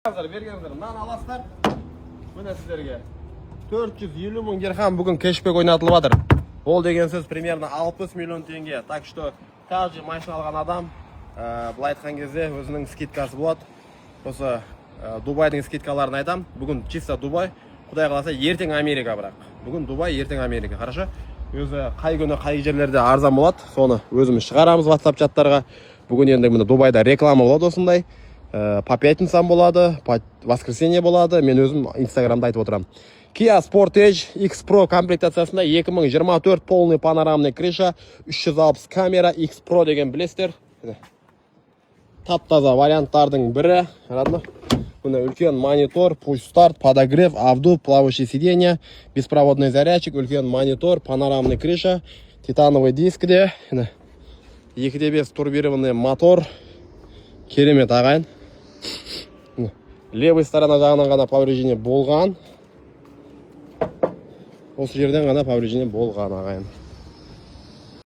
Бергенсіздер, мынаны аласыздар. Міне сіздерге 450 мың дирхам бүгін кэшбэк ойнатылып жатыр. Ол деген сөз примерно 60 миллион теңге. Так что каждый машина алған адам былай айтқан кезде өзінің скидкасы болады. Осы Дубайдың скидкаларын айтам. Бүгін чисто Дубай, Құдай қаласа ертең Америка бірақ. Бүгін Дубай, ертең Америка. Хорошо? Өзі қай күні қай жерлерде арзан болады, соны өзіміз шығарамыз WhatsApp чаттарға. Бүгін енді міне Дубайда реклама болады осындай. По пятницам болады, по воскресенье болады. Мен өзім Инстаграмда айтып отырам. Kia Sportage X Pro комплектациясында 2024 полный панорамный крыша, 360 камера, X Pro деген білесіздер. Тап-таза варианттардың бірі. Мына үлкен монитор, push start, подогрев, обдув, плавающее сиденье, беспроводный зарядчик, үлкен монитор, панорамный крыша, титановый дискіде, 2.5 турбированный мотор. Керемет ағайын. Левый сторона жағынан ғана повреждение болған. Осы жерден ғана повреждение болған ағайын.